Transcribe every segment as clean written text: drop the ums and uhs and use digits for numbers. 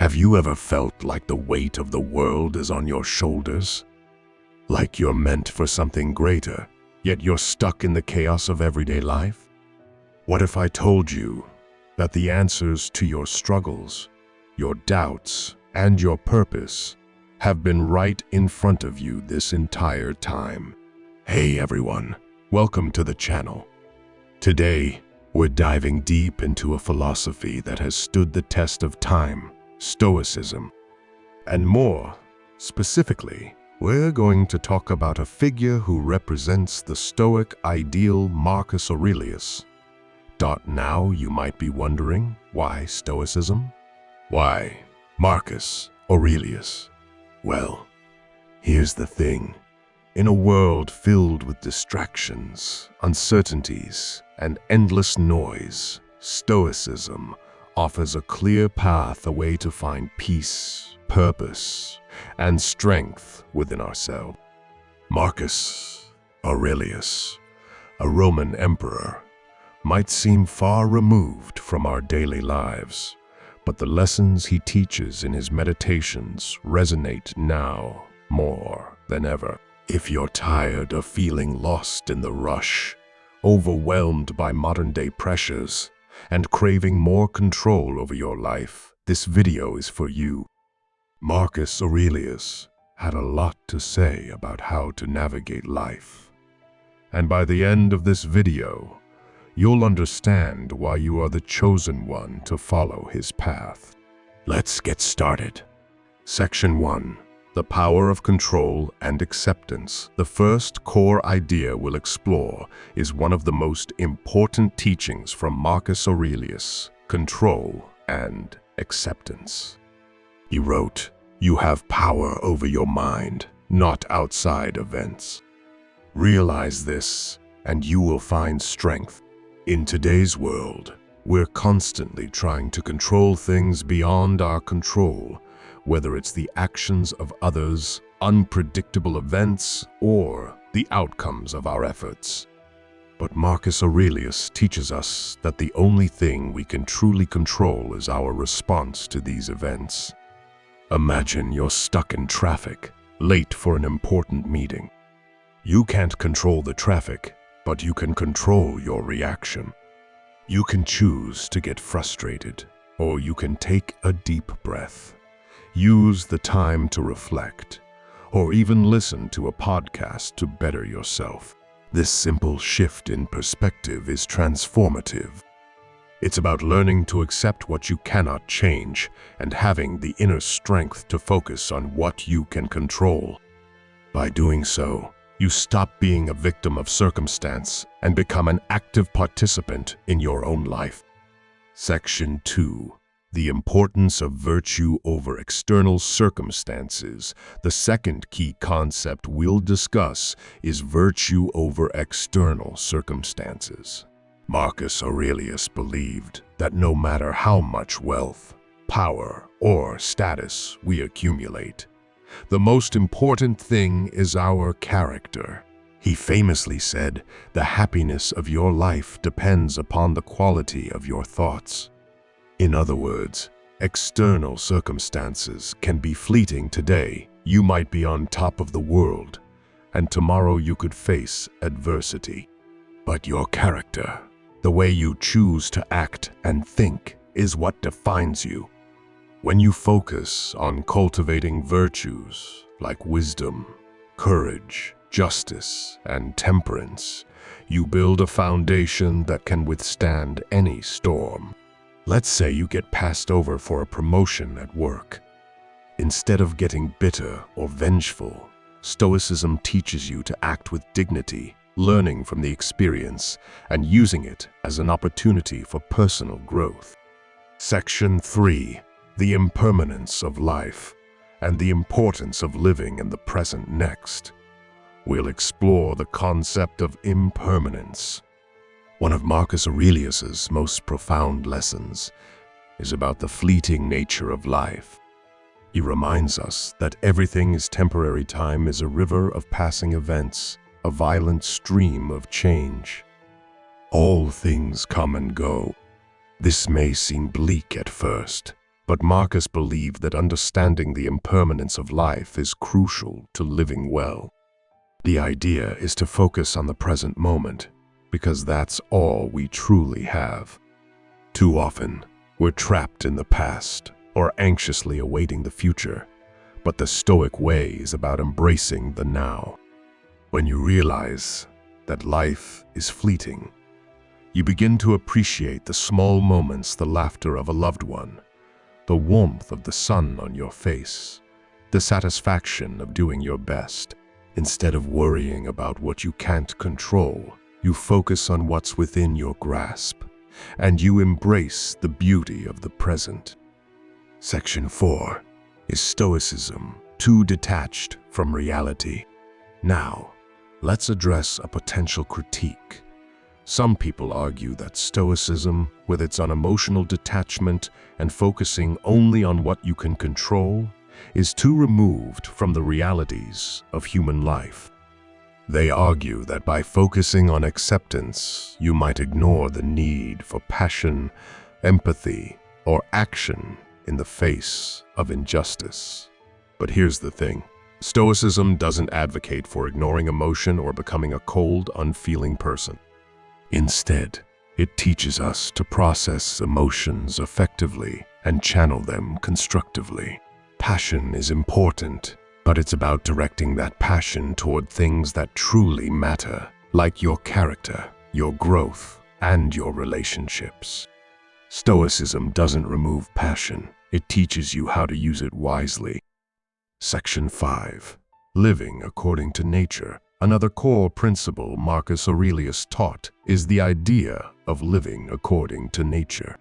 Have you ever felt like the weight of the world is on your shoulders? Like you're meant for something greater, yet you're stuck in the chaos of everyday life? What if I told you that the answers to your struggles, your doubts, and your purpose have been right in front of you this entire time? Hey everyone, welcome to the channel. Today, we're diving deep into a philosophy that has stood the test of time, Stoicism. And more specifically, we're going to talk about a figure who represents the Stoic ideal, Marcus Aurelius. Now you might be wondering, why Stoicism? Why Marcus Aurelius? Well, here's the thing. In a world filled with distractions, uncertainties, and endless noise, Stoicism offers a clear path, a way to find peace, purpose, and strength within ourselves. Marcus Aurelius, a Roman emperor, might seem far removed from our daily lives, but the lessons he teaches in his meditations resonate now more than ever. If you're tired of feeling lost in the rush, overwhelmed by modern-day pressures, and craving more control over your life, this video is for you. Marcus Aurelius had a lot to say about how to navigate life. And by the end of this video, you'll understand why you are the chosen one to follow his path. Let's get started. Section 1. The power of control and acceptance. The first core idea we'll explore is one of the most important teachings from Marcus Aurelius: control and acceptance. He wrote, "You have power over your mind, not outside events. Realize this, and you will find strength." In today's world, we're constantly trying to control things beyond our control, whether it's the actions of others, unpredictable events, or the outcomes of our efforts. But Marcus Aurelius teaches us that the only thing we can truly control is our response to these events. Imagine you're stuck in traffic, late for an important meeting. You can't control the traffic, but you can control your reaction. You can choose to get frustrated, or you can take a deep breath. Use the time to reflect, or even listen to a podcast to better yourself. This simple shift in perspective is transformative. It's about learning to accept what you cannot change and having the inner strength to focus on what you can control. By doing so, you stop being a victim of circumstance and become an active participant in your own life. Section 2. The importance of virtue over external circumstances. The second key concept we'll discuss is virtue over external circumstances. Marcus Aurelius believed that no matter how much wealth, power, or status we accumulate, the most important thing is our character. He famously said, "The happiness of your life depends upon the quality of your thoughts." In other words, external circumstances can be fleeting. Today, you might be on top of the world, and tomorrow you could face adversity. But your character, the way you choose to act and think, is what defines you. When you focus on cultivating virtues like wisdom, courage, justice, and temperance, you build a foundation that can withstand any storm. Let's say you get passed over for a promotion at work. Instead of getting bitter or vengeful, Stoicism teaches you to act with dignity, learning from the experience and using it as an opportunity for personal growth. Section 3. The impermanence of life and the importance of living in the present. Next, we'll explore the concept of impermanence. One of Marcus Aurelius's most profound lessons is about the fleeting nature of life. He reminds us that everything is temporary. Time is a river of passing events, a violent stream of change. All things come and go. This may seem bleak at first, But Marcus believed that understanding the impermanence of life is crucial to living well. The idea is to focus on the present moment, because that's all we truly have. Too often, we're trapped in the past or anxiously awaiting the future, but the Stoic way is about embracing the now. When you realize that life is fleeting, you begin to appreciate the small moments, the laughter of a loved one, the warmth of the sun on your face, the satisfaction of doing your best. Instead of worrying about what you can't control, you focus on what's within your grasp, and you embrace the beauty of the present. Section 4 is Stoicism, too detached from reality. Now, let's address a potential critique. Some people argue that Stoicism, with its unemotional detachment and focusing only on what you can control, is too removed from the realities of human life. They argue that by focusing on acceptance, you might ignore the need for passion, empathy, or action in the face of injustice. But here's the thing. Stoicism doesn't advocate for ignoring emotion or becoming a cold, unfeeling person. Instead, it teaches us to process emotions effectively and channel them constructively. Passion is important, but it's about directing that passion toward things that truly matter, like your character, your growth, and your relationships. Stoicism doesn't remove passion, it teaches you how to use it wisely. Section 5. Living according to nature. Another core principle Marcus Aurelius taught is the idea of living according to nature.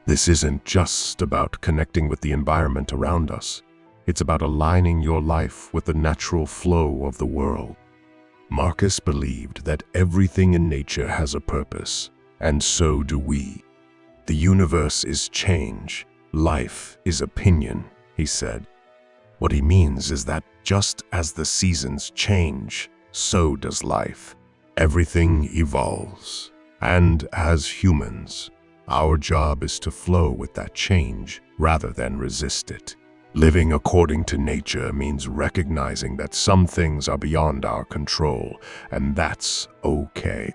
This isn't just about connecting with the environment around us. It's about aligning your life with the natural flow of the world. Marcus believed that everything in nature has a purpose, and so do we. The universe is change, life is opinion, he said. What he means is that just as the seasons change, so does life. Everything evolves, and as humans, our job is to flow with that change rather than resist it. Living according to nature means recognizing that some things are beyond our control, and that's okay.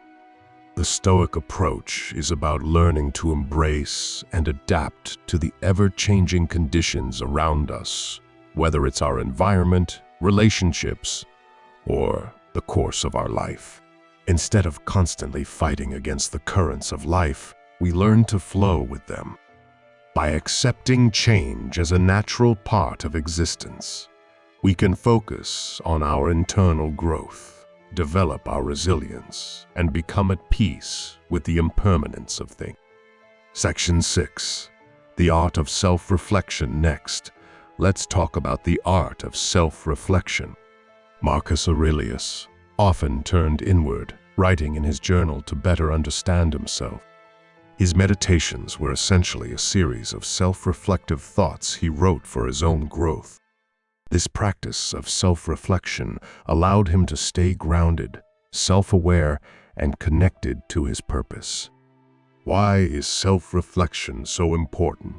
The Stoic approach is about learning to embrace and adapt to the ever-changing conditions around us, whether it's our environment, relationships, or the course of our life. Instead of constantly fighting against the currents of life, we learn to flow with them. By accepting change as a natural part of existence, we can focus on our internal growth, develop our resilience, and become at peace with the impermanence of things. Section 6. The art of self-reflection. Next, let's talk about the art of self-reflection. Marcus Aurelius often turned inward, writing in his journal to better understand himself. His meditations were essentially a series of self-reflective thoughts he wrote for his own growth. This practice of self-reflection allowed him to stay grounded, self-aware, and connected to his purpose. Why is self-reflection so important?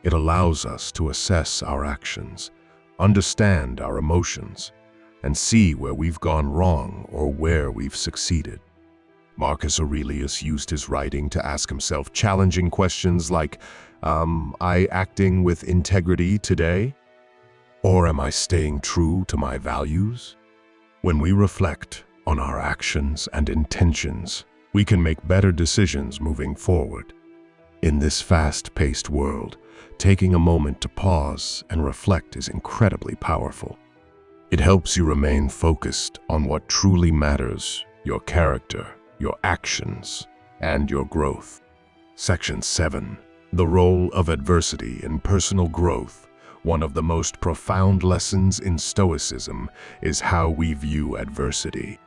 It allows us to assess our actions, understand our emotions, and see where we've gone wrong or where we've succeeded. Marcus Aurelius used his writing to ask himself challenging questions like, am I acting with integrity today? Or am I staying true to my values? When we reflect on our actions and intentions, we can make better decisions moving forward. In this fast-paced world, taking a moment to pause and reflect is incredibly powerful. It helps you remain focused on what truly matters, your character, your actions, and your growth. Section 7. The role of adversity in personal growth. One of the most profound lessons in Stoicism is how we view adversity.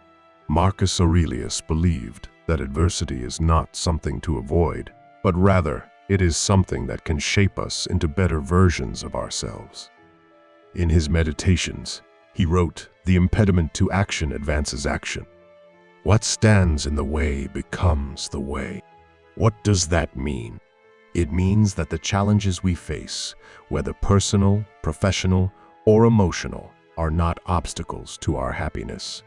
Marcus Aurelius believed that adversity is not something to avoid, but rather it is something that can shape us into better versions of ourselves. In his meditations, he wrote, "The impediment to action advances action. What stands in the way becomes the way." What does that mean? It means that the challenges we face, whether personal, professional, or emotional, are not obstacles to our happiness.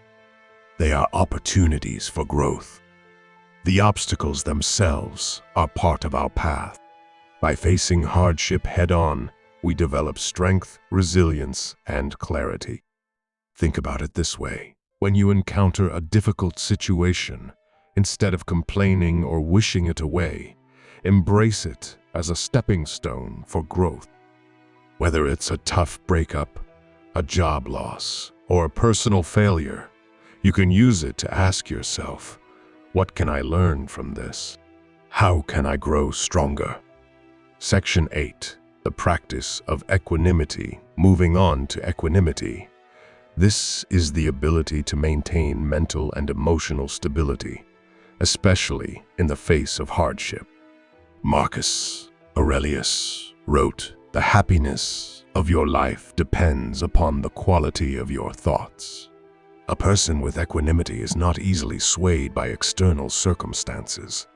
They are opportunities for growth. The obstacles themselves are part of our path. By facing hardship head-on, we develop strength, resilience, and clarity. Think about it this way. When you encounter a difficult situation, instead of complaining or wishing it away, embrace it as a stepping stone for growth. Whether it's a tough breakup, a job loss, or a personal failure, you can use it to ask yourself, what can I learn from this? How can I grow stronger? Section 8. The practice of equanimity. Moving on to equanimity. This is the ability to maintain mental and emotional stability, especially in the face of hardship. Marcus Aurelius wrote, "The happiness of your life depends upon the quality of your thoughts." A person with equanimity is not easily swayed by external circumstances.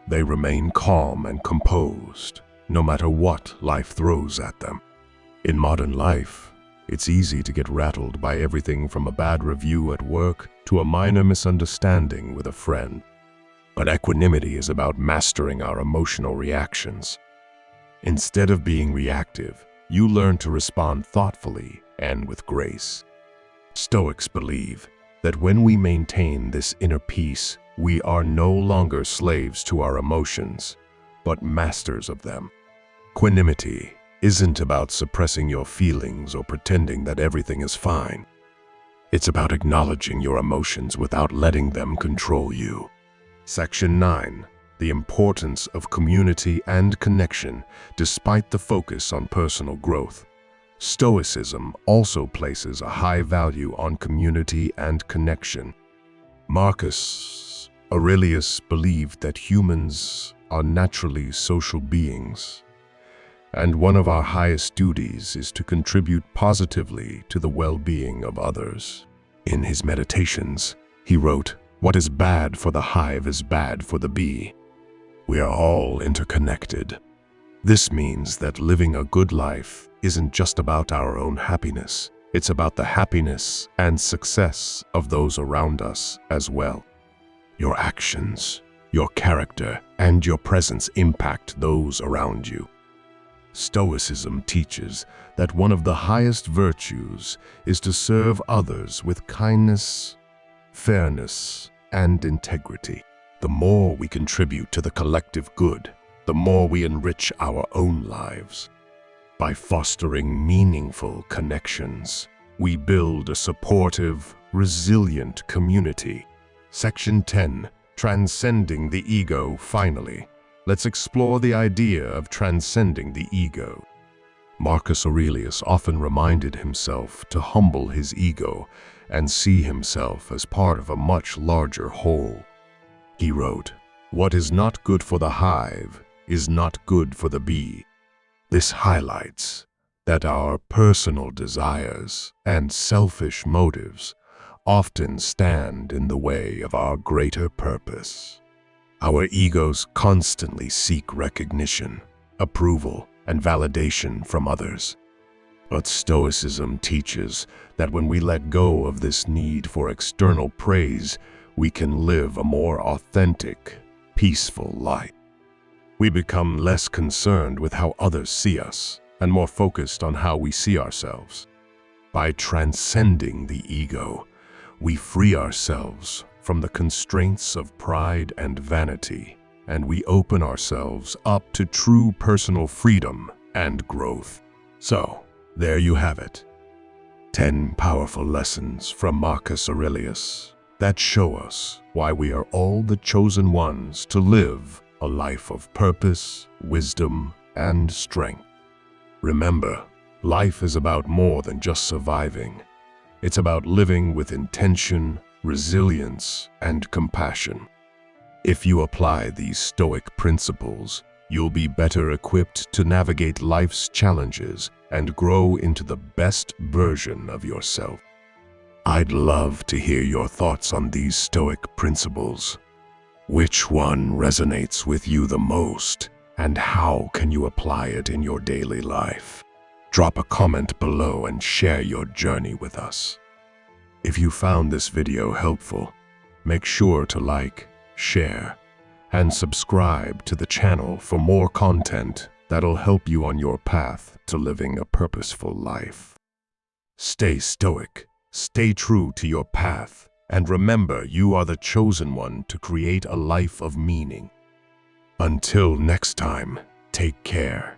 They remain calm and composed, no matter what life throws at them. In modern life, it's easy to get rattled by everything from a bad review at work to a minor misunderstanding with a friend. But equanimity is about mastering our emotional reactions. Instead of being reactive, you learn to respond thoughtfully and with grace. Stoics believe that when we maintain this inner peace, we are no longer slaves to our emotions, but masters of them. Equanimity isn't about suppressing your feelings or pretending that everything is fine. It's about acknowledging your emotions without letting them control you. Section 9. The importance of community and connection despite the focus on personal growth. Stoicism also places a high value on community and connection. Marcus Aurelius believed that humans are naturally social beings, and one of our highest duties is to contribute positively to the well-being of others. In his meditations, he wrote, "What is bad for the hive is bad for the bee." We are all interconnected. This means that living a good life isn't just about our own happiness. It's about the happiness and success of those around us as well. Your actions, your character, and your presence impact those around you. Stoicism teaches that one of the highest virtues is to serve others with kindness, fairness, and integrity. The more we contribute to the collective good, the more we enrich our own lives. By fostering meaningful connections, we build a supportive, resilient community. Section 10. Transcending the ego. Finally, let's explore the idea of transcending the ego. Marcus Aurelius often reminded himself to humble his ego and see himself as part of a much larger whole. He wrote, "What is not good for the hive is not good for the bee." This highlights that our personal desires and selfish motives often stand in the way of our greater purpose. Our egos constantly seek recognition, approval, and validation from others. But Stoicism teaches that when we let go of this need for external praise, we can live a more authentic, peaceful life. We become less concerned with how others see us and more focused on how we see ourselves. By transcending the ego, we free ourselves from the constraints of pride and vanity, and we open ourselves up to true personal freedom and growth. So, there you have it. 10 powerful lessons from Marcus Aurelius that show us why we are all the chosen ones to live a life of purpose, wisdom, and strength. Remember, life is about more than just surviving. It's about living with intention, resilience, and compassion. If you apply these Stoic principles, you'll be better equipped to navigate life's challenges and grow into the best version of yourself. I'd love to hear your thoughts on these Stoic principles. Which one resonates with you the most, And how can you apply it in your daily life? Drop a comment below and share your journey with us. If you found this video helpful, make sure to like, share, and subscribe to the channel for more content that'll help you on your path to living a purposeful life. Stay stoic, stay true to your path, and remember you are the chosen one to create a life of meaning. Until next time, take care.